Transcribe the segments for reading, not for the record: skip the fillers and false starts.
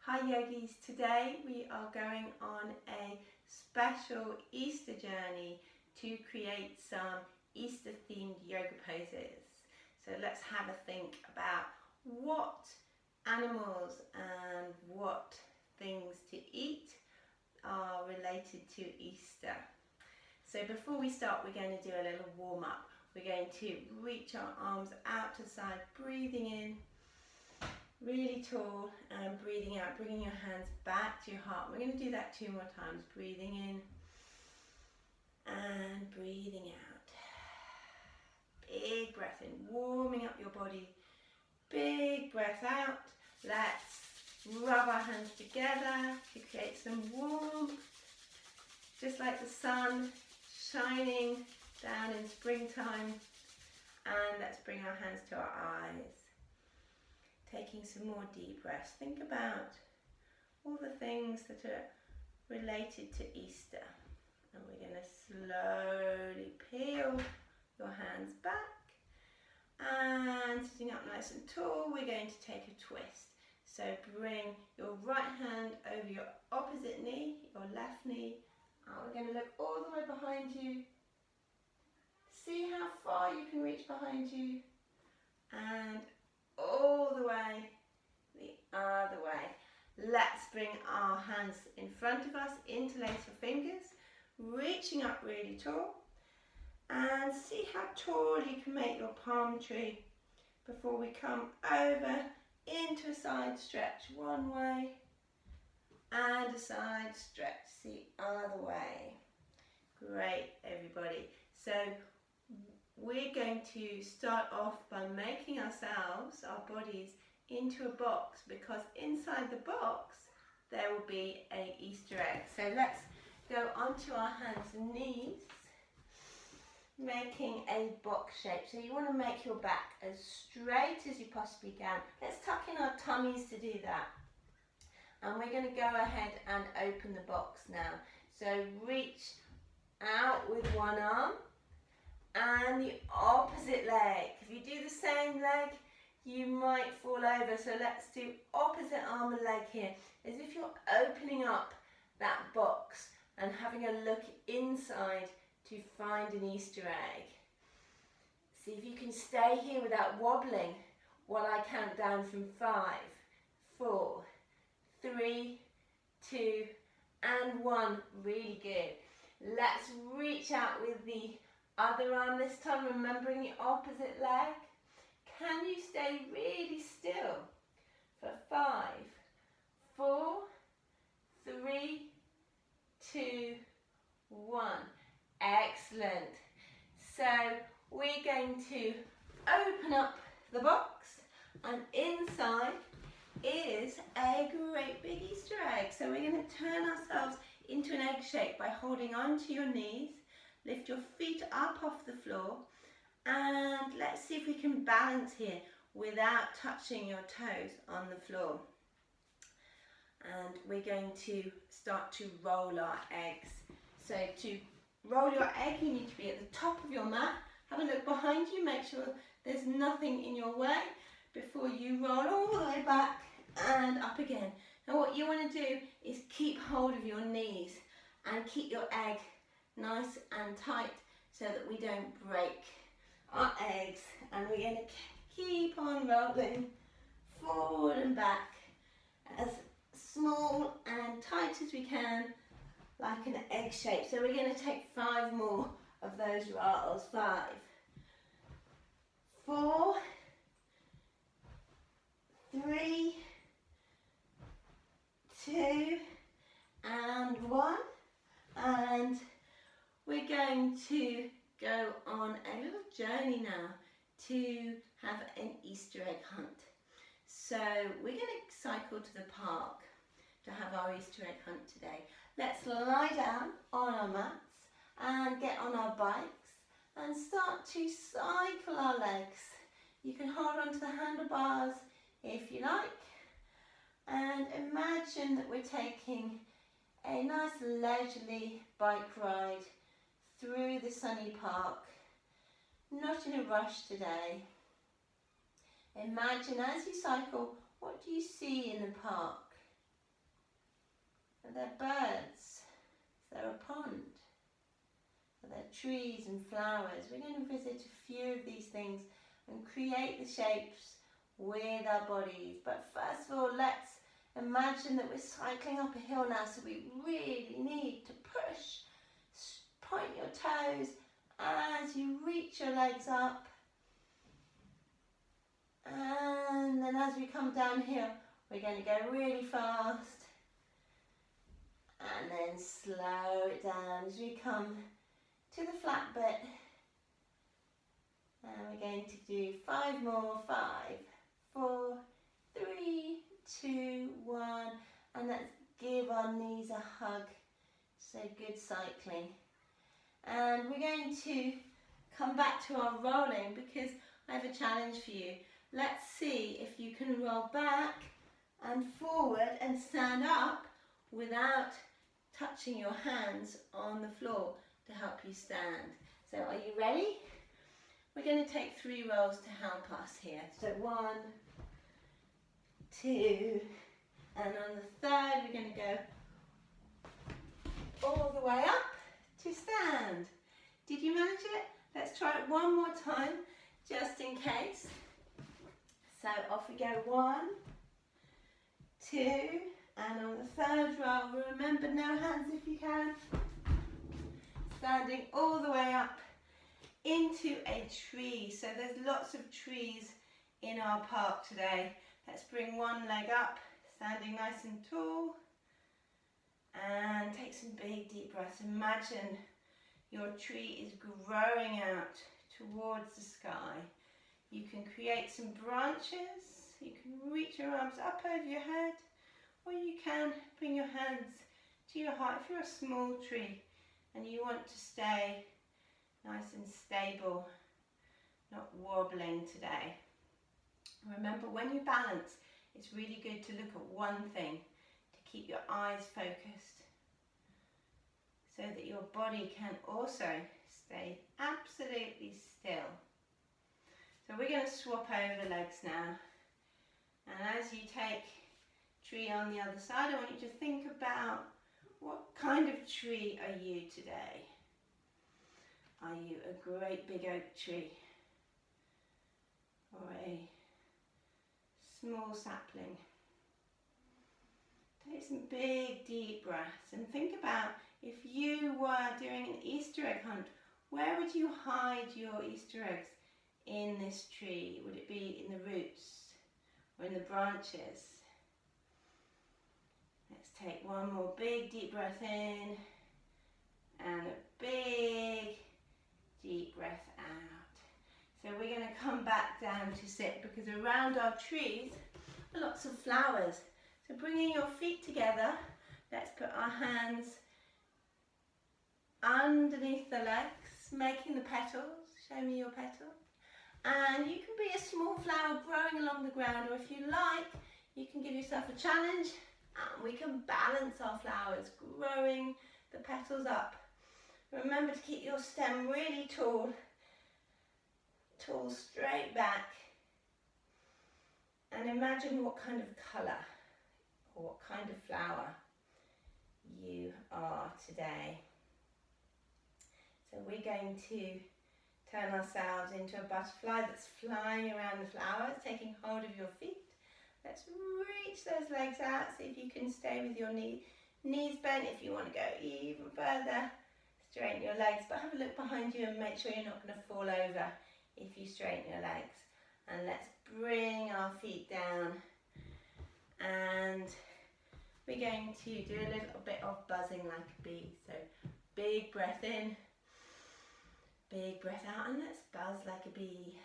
Hi yogis, today we are going on a special Easter journey to create some Easter themed yoga poses. So let's have a think about what animals and what things to eat are related to Easter. So before we start, we're going to do a little warm up. We're going to reach our arms out to the side, breathing in really tall and breathing out, bringing your hands back to your heart. We're going to do that 2 more times. Breathing in and breathing out. Big breath in, warming up your body. Big breath out. Let's rub our hands together to create some warmth, just like the sun shining down in springtime. And let's bring our hands to our eyes. Taking some more deep breaths. Think about all the things that are related to Easter. And we're going to slowly peel your hands back. And sitting up nice and tall, we're going to take a twist. So bring your right hand over your opposite knee, your left knee. And we're going to look all the way behind you. See how far you can reach behind you. And all the way, the other way. Let's bring our hands in front of us, interlace your fingers, reaching up really tall. And see how tall you can make your palm tree before we come over into a side stretch one way and a side stretch the other way. Great, everybody. So we're going to start off by making ourselves, our bodies, into a box, because inside the box there will be an Easter egg. So let's go onto our hands and knees, making a box shape. So you want to make your back as straight as you possibly can. Let's tuck in our tummies to do that. And we're going to go ahead and open the box now. So reach out with one arm and the opposite leg. If you do the same leg, you might fall over. So let's do opposite arm and leg here, as if you're opening up that box and having a look inside to find an Easter egg. See if you can stay here without wobbling while I count down from 5, 4, 3, 2, and 1. Really good. Let's reach out with the other arm this time, remembering the opposite leg. Can you stay really still for 5, 4, 3, 2, 1. Excellent. So we're going to open up the box, and inside is a great big Easter egg. So we're going to turn ourselves into an egg shape by holding onto your knees. Lift your feet up off the floor, and let's see if we can balance here without touching your toes on the floor. And we're going to start to roll our eggs. So to roll your egg, you need to be at the top of your mat. Have a look behind you, make sure there's nothing in your way before you roll all the way back and up again. Now what you want to do is keep hold of your knees and keep your egg nice and tight so that we don't break our eggs. And we're going to keep on rolling forward and back as small and tight as we can, like an egg shape. So we're going to take 5 more of those rolls. 5, 4, 3, 2, and 1. And we're going to go on a little journey now to have an Easter egg hunt. So we're going to cycle to the park to have our Easter egg hunt today. Let's lie down on our mats and get on our bikes and start to cycle our legs. You can hold onto the handlebars if you like, and imagine that we're taking a nice leisurely bike ride through the sunny park. Not in a rush today. Imagine as you cycle, what do you see in the park? Are there birds? Is there a pond? Are there trees and flowers? We're going to visit a few of these things and create the shapes with our bodies. But first of all, let's imagine that we're cycling up a hill now, so we really need to push. Point your toes as you reach your legs up. And then as we come down here, we're going to go really fast. And then slow it down as we come to the flat bit. And we're going to do 5 more. 5, 4, 3, 2, 1. And let's give our knees a hug. So good cycling. And we're going to come back to our rolling because I have a challenge for you. Let's see if you can roll back and forward and stand up without touching your hands on the floor to help you stand. So are you ready? We're going to take 3 rolls to help us here. So 1, 2, and on the third we're going to go all the way up to stand. Did you manage it? Let's try it one more time just in case. So off we go, 1, 2, and on the third roll, remember no hands if you can. Standing all the way up into a tree. So there's lots of trees in our park today. Let's bring one leg up, standing nice and tall. And take some big deep breaths. Imagine your tree is growing out towards the sky. You can create some branches. You can reach your arms up over your head, or you can bring your hands to your heart if you're a small tree and you want to stay nice and stable, not wobbling today. Remember, when you balance, it's really good to look at one thing to keep your eyes focused so that your body can also stay absolutely still. So we're going to swap over legs now, and as you take tree on the other side, I want you to think about what kind of tree are you today? Are you a great big oak tree or a small sapling? Take some big deep breaths and think about if you were doing an Easter egg hunt, where would you hide your Easter eggs in this tree? Would it be in the roots or in the branches? Let's take one more big deep breath in and a big deep breath out. So we're going to come back down to sit because around our trees are lots of flowers. So bringing your feet together, let's put our hands underneath the legs, making the petals. Show me your petals. And you can be a small flower growing along the ground, or if you like, you can give yourself a challenge and we can balance our flowers, growing the petals up. Remember to keep your stem really tall, straight back, and imagine what kind of colour or what kind of flower you are today. So we're going to turn ourselves into a butterfly that's flying around the flowers, taking hold of your feet. Let's reach those legs out, see if you can stay with your knees bent. If you want to go even further, straighten your legs, but have a look behind you and make sure you're not going to fall over if you straighten your legs. And let's bring our feet down, and we're going to do a little bit of buzzing like a bee. So big breath in, big breath out, and let's buzz like a bee.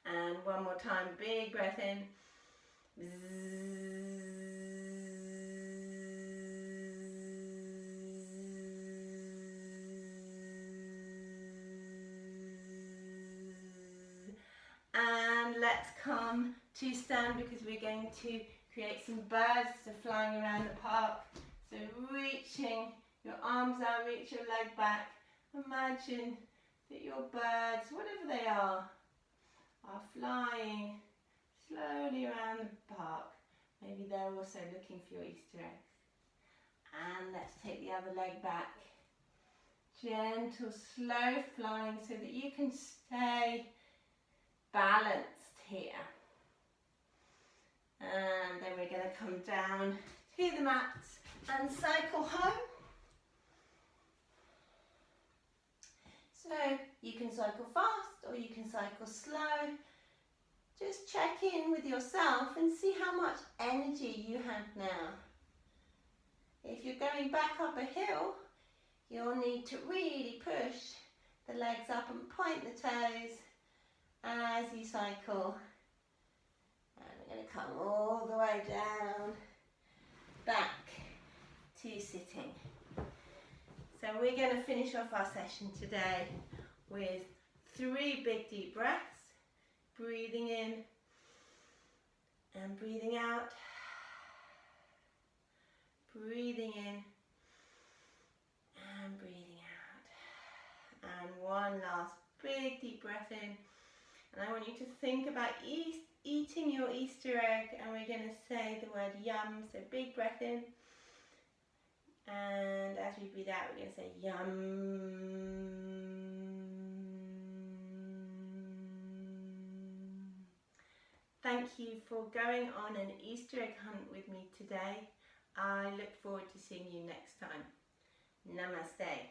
And one more time, big breath in. And let's come to stand because we're going to create some birds that are flying around the park. So reaching your arms out, reach your leg back. Imagine that your birds, whatever they are flying slowly around the park. Maybe they're also looking for your Easter eggs. And let's take the other leg back. Gentle, slow flying so that you can stay balanced here. And then we're going to come down to the mats and cycle home. So you can cycle fast or you can cycle slow. Just check in with yourself and see how much energy you have now. If you're going back up a hill, you'll need to really push the legs up and point the toes as you cycle. And we're going to come all the way down, back to sitting. So we're going to finish off our session today with 3 big deep breaths. Breathing in and breathing out. Breathing in and breathing out. And one last big deep breath in. And I want you to think about eating your Easter egg, and we're going to say the word yum. So big breath in. And as we breathe out, we're going to say yum. Thank you for going on an Easter egg hunt with me today. I look forward to seeing you next time. Namaste.